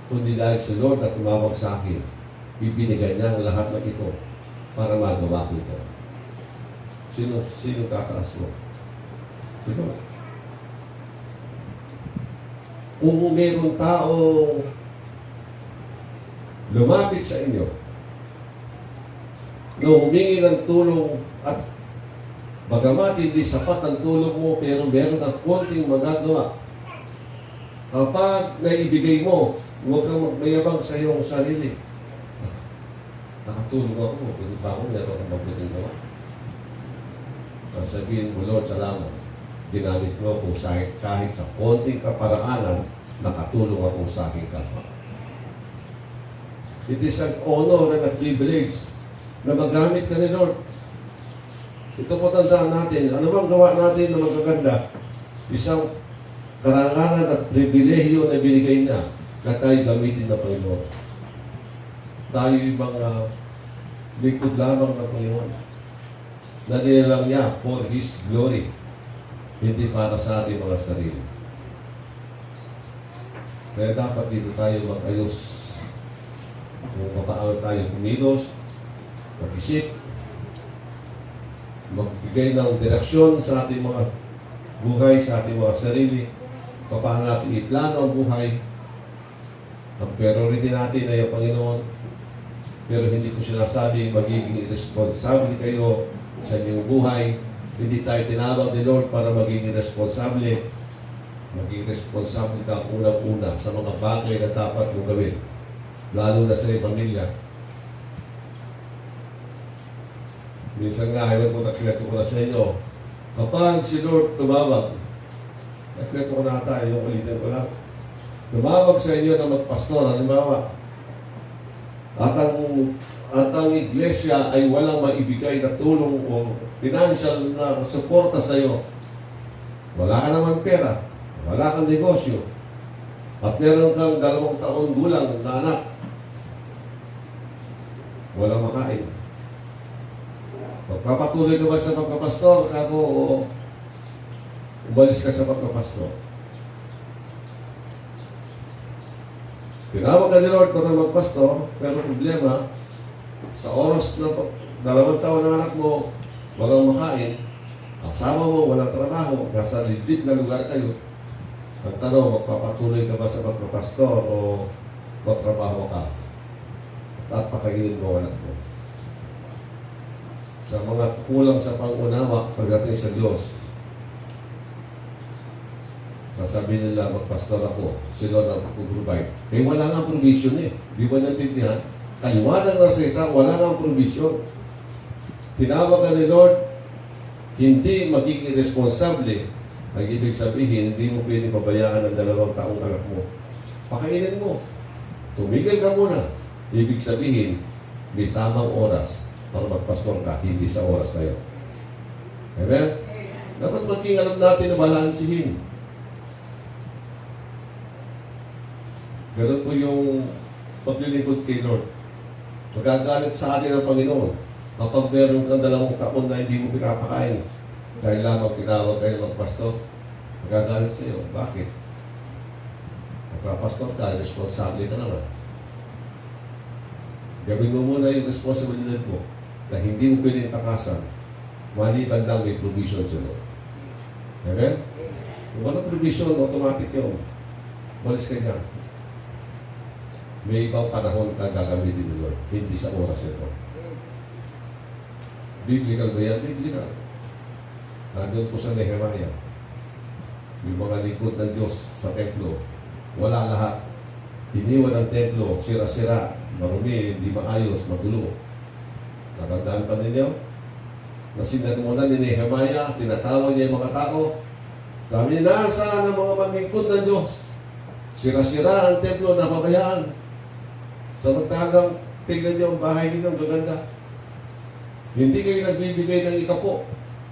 kundi dahil sa Lord na tumawag sa akin, ibinigay niya ang lahat ng ito para magawa ko ito. Sino tataas mo? Sino? Kung mayroong taong lumapit sa inyo na humingi ng tulong at bagamat hindi sapat ang tulong mo pero meron ng konting magagawa, kapag naibigay mo, huwag kang magmayabang sa iyong sarili. Nakatulong ako, pwede ba ako meron kang mabuting gawa? Sabihin mo, Lord, salamat. Ginamit mo kung kahit sa konting kaparaanan, nakatulong ako sa aking kapwa. It is an honor and a privilege na magamit ka ni Lord. Ito po tandaan natin, ano bang gawa natin na magaganda? Isang karangalan at pribilehiyo na binigay niya na tayo gamitin ng Panginoon. Tayo yung mga likod lamang ng Panginoon. Na nilalang niya for His glory, hindi para sa ating mga sarili. Kaya dapat dito tayo mag-ayos kung paano tayo kumilos, mag-isip, magbigay ng direksyon sa ating mga buhay, sa ating mga sarili, paano natin iplano ang buhay. Ang priority natin ay ang Panginoon, pero hindi ko sinasabing magiging irresponsible kayo sa inyong buhay. Hindi tayo tinawag ni Lord para maging irresponsable. Maging responsable ka unang-una sa mga bagay na dapat mong gawin, lalo na sa iyong pamilya. Minsan nga, ewan ko nakikwento ko na sa inyo, kapag si Lord tumawag, nakikwento ko na tayo, yung ulitin ko lang, tumawag sa inyo na magpastor, halimbawa, at ang iglesia ay walang maibigay na tulong o financial na suporta sa iyo. Wala ka naman pera, wala kang negosyo, at meron kang 2 taon gulang na anak, walang makain. Magpapatuloy ka ba sa pagpapastor? Ako, o umalis ka sa pagpapastor? Tinawag ka ni Lord para magpastor, pero problema, sa oras na 2 taon ng anak mo, walang makain, asawa mo, walang trabaho, nasa liblib na lugar kayo. Ang tanong, magpapatuloy ka ba sa pagpapastor o magtrabaho ka? At pakainin mo anak mo. Sa mga kulang sa pangunawa pagdating sa Diyos, sasabihin nila, magpastor ako, sila na pag-provide. Eh, wala nga provision eh. Di ba natindihan? Kaliwanag na salita, wala nga provision. Tinawag ka ni Lord, hindi magiging responsable. Ang ibig sabihin, hindi mo pwede pabayaan ang 2 taong anak mo. Pakainin mo. Tumigil ka muna. Ibig sabihin, may tamang oras para magpastor ka, hindi sa oras na yun. Amen? Dapat maging alam natin na balansihin. Ganun po yung paglilingkod kay Lord. Magagalit sa atin ang Panginoon kapag meron kang 2 taon na hindi mo pinapakain dahil lamang tinawag kayo magpastor. Magagalit sa iyo. Bakit? Magpapastor ka, responsable ka naman. Gawin mo muna yung responsibilidad mo na hindi mo pwedeng takasan maliban lang may provision sa Lord. Amen? Kung walang provision, automatic yun. Malis ka dyan. May ibang panahon ka gagamitin ni Lord, hindi sa oras ito. Biblical ba yan? Biblical. Nandun po sa Nehemiah, yung mga lingkod ng Diyos sa templo, wala lahat. Iniwan ang templo, sira-sira, marumi, hindi maayos, magulo. Nakandaan pa ninyo? Nasinagmunan ni Nehemiah, tinatawag niya yung mga tao. Sabi niya, nasaan ang mga manlingkod ng Diyos? Sira-sira ang templo, napabayaan. Samantalang tingnan niyo ang bahay niyo, gaganda. Hindi kayo nagbibigay ng ikapo.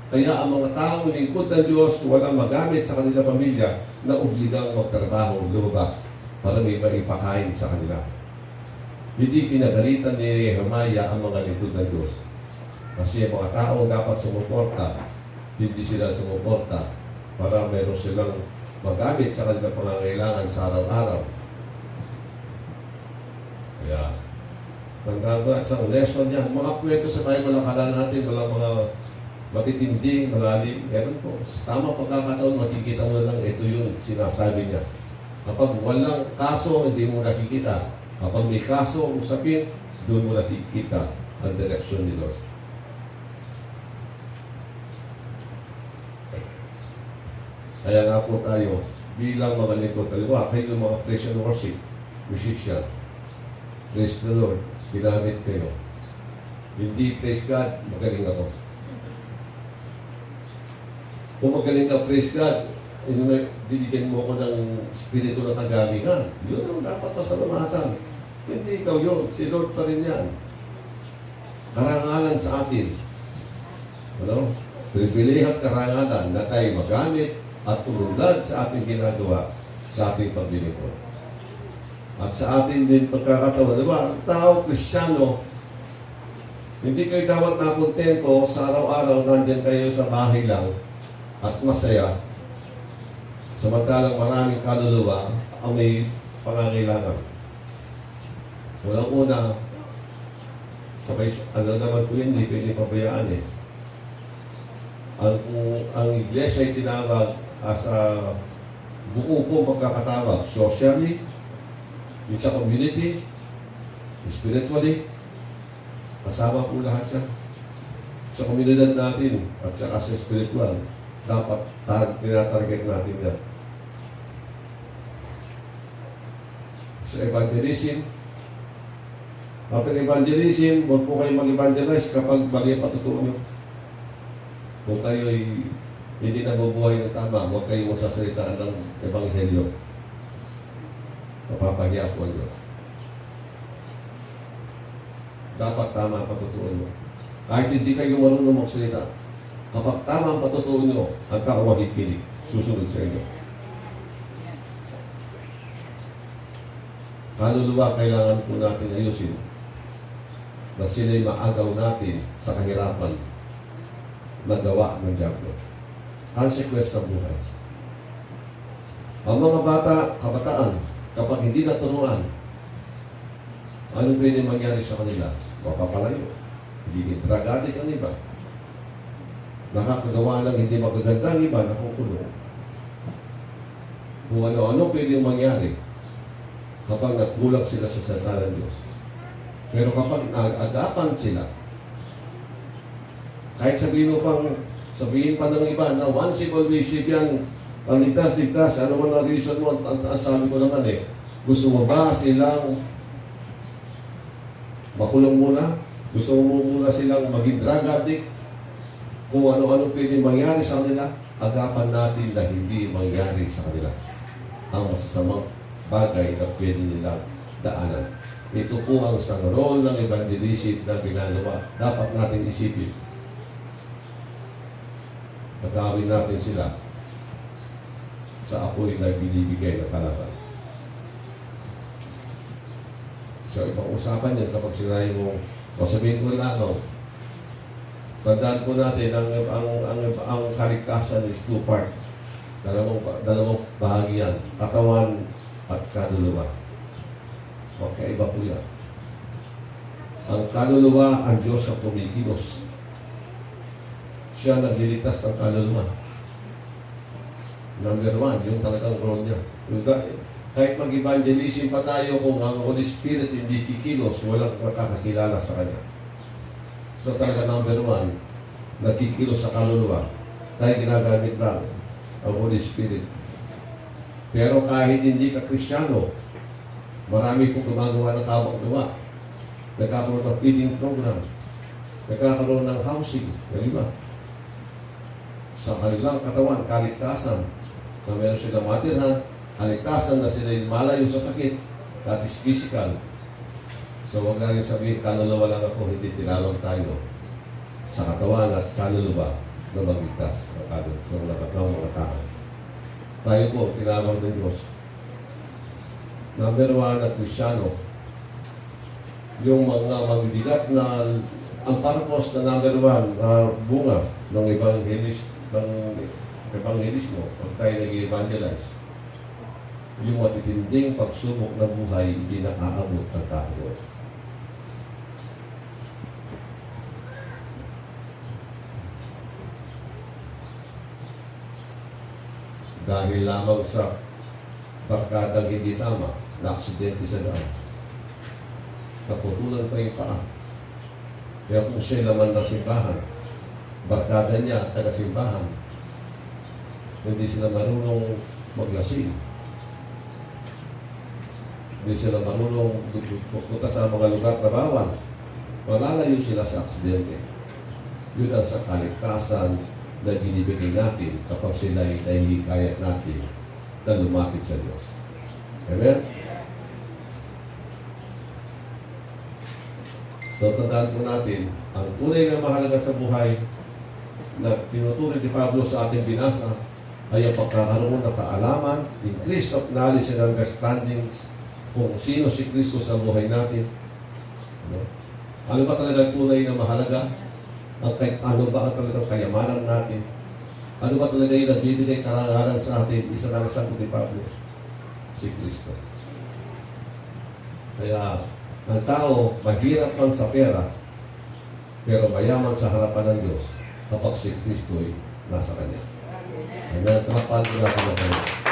Kaya ang mga taong lingkod ng Diyos, walang magamit sa kanilang pamilya na obligang magtrabaho, lumabas para may maipakain sa kanila. Hindi pinagalitan ni Nehemiah ang mga lingkod ng Diyos. Kasi ang mga tao dapat sumuporta, hindi sila sumuporta para meron silang magamit sa kanilang pangangailangan sa araw-araw. Kaya, tandaan ko at sa lesson niya, mga kwento sa Bible, akala natin walang mga matitinding, malalim. Meron po. Sa tamang pagkakataon, makikita mo lang ito yung sinasabi niya. Kapag walang kaso, hindi mo nakikita. Kapag may kaso, usapin, doon mo nakikita ang direksyon ni Lord. Kaya nga po tayo, bilang mga lingkod, kaliwa, kayo yung mga praise and worship, musician, praise the Lord, ginamit kayo. Hindi praise God, magaling ako. Kung magaling ka, praise God, bibigyan mo ko ng spirito ng kagalingan. Yun ang dapat pasalamatan. Hindi ikaw yun. Si Lord pa rin yan. Karangalan sa atin. Ano? Pribilehe at karangalan na tayo magamit at tulad sa ating ginagawa sa ating paglilingkod. At sa ating din pagkakataon, diba? Tao, Kristiyano, hindi kayo dapat nakontento sa araw-araw nandyan kayo sa bahay lang at masaya, samantalang maraming kaluluwa ang may pangangailangan. Unang-una, sabay, naman po yun, hindi pwede pabayaan eh. Ang iglesia ay tinawag as a buo po magkakatawag, socially, sa community, spiritually, kasama po lahat siya. Sa komunidad natin at saka sa spiritual, dapat tinatarget natin yan. Sa evangelism, after evangelism, huwag po kayo mag-evangelize kapag mali ang patutuo nyo. Kung kayo ay hindi nabubuhay ng tama, huwag kayo magsasalitaan ng ebanghelyo. Napapahiya po ang Diyos. Dapat tama ang patutuo nyo. Kahit hindi kayo marunong magsalita, kapag tama ang patutuo nyo, ang tao makikinig, susunod sa inyo. Kaluluwa, kailangan po natin ayusin na sila'y maagaw natin sa kahirapan na gawa ng Diablo. Consequence ng buhay. Ang mga bata, kabataan, kapag hindi naturuan, ano pwede mangyari sa kanila? Mapapalayo. Hindi drug addict ang iba. Nakakagawa ng hindi magaganda ang iba, nakukulong. Kung ano-ano pwede mangyari kapag nagkulang sila sa salita ng Diyos. Pero kapag nag-agapan sila, kahit sabihin pa ng iba na once you always save yan, ang ligtas, ano man ang reason mo, ang sabi ko naman gusto mo ba silang makulong muna? Gusto mo muna silang maging drug addict? Kung ano-ano pwede mangyari sa kanila, agapan natin na hindi mangyari sa kanila ang masasamang bagay na pwede nilang daanan. Ito po ang isang role ng evangelism na ginagawa. Dapat natin isipin. Pagkawin natin sila sa apoy na binibigay ng kalaban. So, ibang usapan yan kapag sinabi mo, sabihin ko lang, tandaan po natin, ang kaligtasan is two part. Dalawang bahagi yan. Katawan at kaluluwa. Magkaiba po yan. Ang kaluluwa, ang Diyos ang kumikilos. Siya nagliligtas ng kaluluwa. Number one, yung talagang role niya. Kahit mag-evangelism pa tayo kung ang Holy Spirit hindi kikilos, walang makakakilala sa Kanya. So talaga number one, nagkikilos sa kaluluwa. Tayo ginagamit lang ang Holy Spirit. Pero kahit hindi ka Kristiyano, marami pong gumagawa ng tawag gawa. Nagkakaroon ng feeding program. Nagkakaroon ng housing. Di ba? Sa kanilang katawan, kaligtasan. Na meron silang matirhan, kaligtasan na sila malayo sa sakit. That is physical. So huwag na rin sabihin, kaluluwa lang ako, hindi tinawag tayo sa katawan at kaluluwa. na magligtas ng mga tao. Tayo po, tinawag ng Diyos. Number 1 na Kristyano, yung mga mabibigat na ang purpose na number 1 na bunga ng evangelismo pag tayo nag-evangelize, yung matitinding pagsubok ng buhay hindi nakaabot ang tao. Dahil lamang sa barkadang hindi tama, na-aksidente sa daan, naputulan pa yung paa. Kaya kung siya naman na simbahan, barkada niya at taga-simbahan, hindi sila marunong maglasing. Hindi sila marunong pupunta sa mga lugar na bawal. Malalayo sila sa aksidente. Yun ang sa kaligtasan na binibigay natin kapag sila ay nahihikayat natin na lumapit sa Diyos. Amen? So, tandaan po natin, ang tunay na mahalaga sa buhay na tinutuloy ni Pablo sa ating binasa ay ang pagkakaroon ng kaalaman, increase of knowledge and understanding kung sino si Kristo sa buhay natin. Ano ba talaga tunay na mahalaga? Ano ba ang talagang kayamanan natin? Ano ba talaga yung nagbibigay karangalan sa atin? Isa lang sa ni Pablo, si Kristo. Kaya, ang tao, mahirap man sa pera, pero mayaman sa harapan ng Diyos kapag si Kristo ay nasa Kanya. Amen. Kapag natin na kayo.